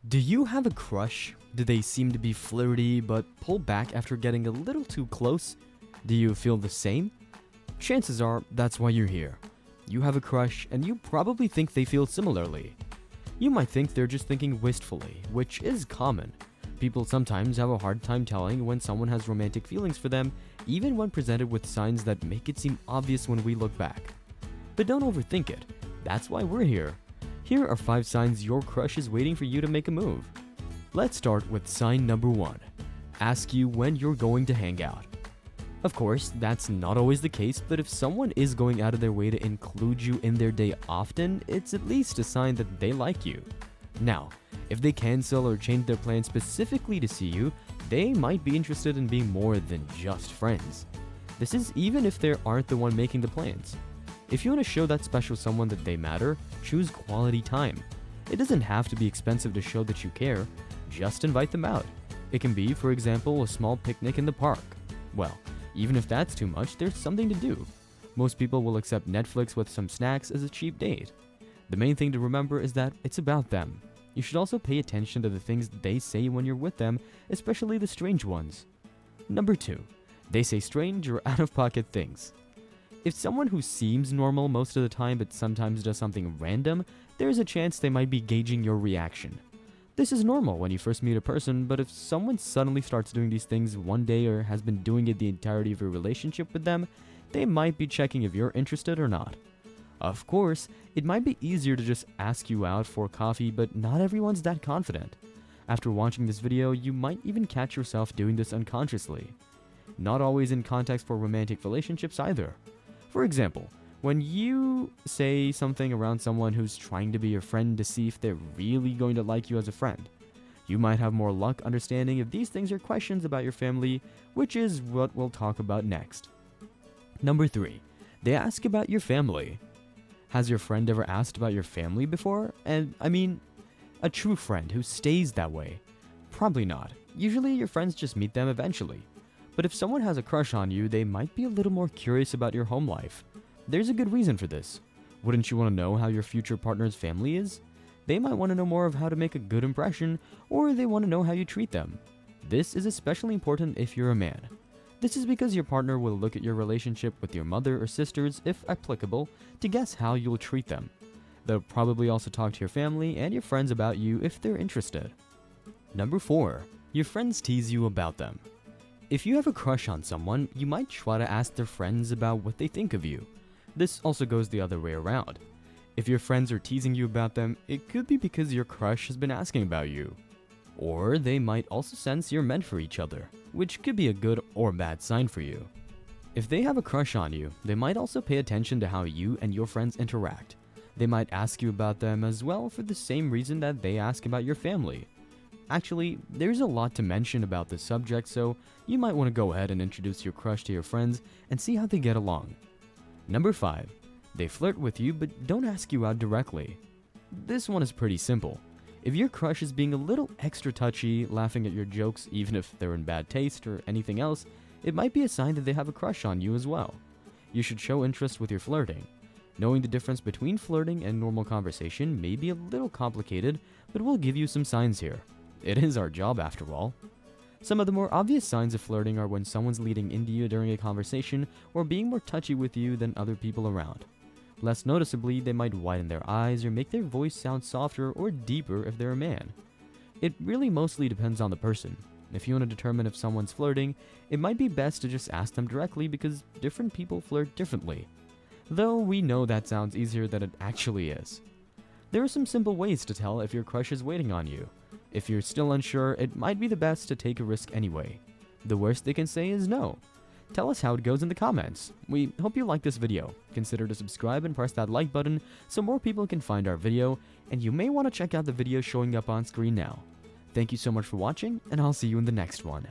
Do you have a crush? Do they seem to be flirty but pull back after getting a little too close? Do you feel the same? Chances are that's why you're here. You have a crush and you probably think they feel similarly. You might think they're just thinking wistfully, which is common. People sometimes have a hard time telling when someone has romantic feelings for them, even when presented with signs that make it seem obvious when we look back. But don't overthink it. That's why we're here. Here are 5 signs your crush is waiting for you to make a move. Let's start with sign number 1. Ask you when you're going to hang out. Of course, that's not always the case, but if someone is going out of their way to include you in their day often, it's at least a sign that they like you. Now, if they cancel or change their plans specifically to see you, they might be interested in being more than just friends. This is even if they aren't the one making the plans. If you want to show that special someone that they matter, choose quality time. It doesn't have to be expensive to show that you care, just invite them out. It can be, for example, a small picnic in the park. Well, even if that's too much, there's something to do. Most people will accept Netflix with some snacks as a cheap date. The main thing to remember is that it's about them. You should also pay attention to the things they say when you're with them, especially the strange ones. Number 2. They say strange or out-of-pocket things. If someone who seems normal most of the time but sometimes does something random, there's a chance they might be gauging your reaction. This is normal when you first meet a person, but if someone suddenly starts doing these things one day or has been doing it the entirety of your relationship with them, they might be checking if you're interested or not. Of course, it might be easier to just ask you out for coffee, but not everyone's that confident. After watching this video, you might even catch yourself doing this unconsciously. Not always in context for romantic relationships either. For example, when you say something around someone who's trying to be your friend to see if they're really going to like you as a friend, you might have more luck understanding if these things are questions about your family, which is what we'll talk about next. Number 3. They ask about your family. Has your friend ever asked about your family before? And I mean, a true friend who stays that way. Probably not. Usually your friends just meet them eventually. But if someone has a crush on you, they might be a little more curious about your home life. There's a good reason for this. Wouldn't you want to know how your future partner's family is? They might want to know more of how to make a good impression, or they want to know how you treat them. This is especially important if you're a man. This is because your partner will look at your relationship with your mother or sisters, if applicable, to guess how you'll treat them. They'll probably also talk to your family and your friends about you if they're interested. Number 4. Your friends tease you about them. If you have a crush on someone, you might try to ask their friends about what they think of you. This also goes the other way around. If your friends are teasing you about them, it could be because your crush has been asking about you. Or they might also sense you're meant for each other, which could be a good or bad sign for you. If they have a crush on you, they might also pay attention to how you and your friends interact. They might ask you about them as well for the same reason that they ask about your family. Actually, there's a lot to mention about this subject, so you might want to go ahead and introduce your crush to your friends and see how they get along. Number 5. They flirt with you but don't ask you out directly. This one is pretty simple. If your crush is being a little extra touchy, laughing at your jokes even if they're in bad taste or anything else, it might be a sign that they have a crush on you as well. You should show interest with your flirting. Knowing the difference between flirting and normal conversation may be a little complicated, but we'll give you some signs here. It is our job after all. Some of the more obvious signs of flirting are when someone's leading into you during a conversation or being more touchy with you than other people around. Less noticeably, they might widen their eyes or make their voice sound softer or deeper if they're a man. It really mostly depends on the person. If you want to determine if someone's flirting, it might be best to just ask them directly because different people flirt differently. Though we know that sounds easier than it actually is. There are some simple ways to tell if your crush is waiting on you. If you're still unsure, it might be the best to take a risk anyway. The worst they can say is no. Tell us how it goes in the comments. We hope you like this video. Consider to subscribe and press that like button so more people can find our video, and you may want to check out the video showing up on screen now. Thank you so much for watching, and I'll see you in the next one.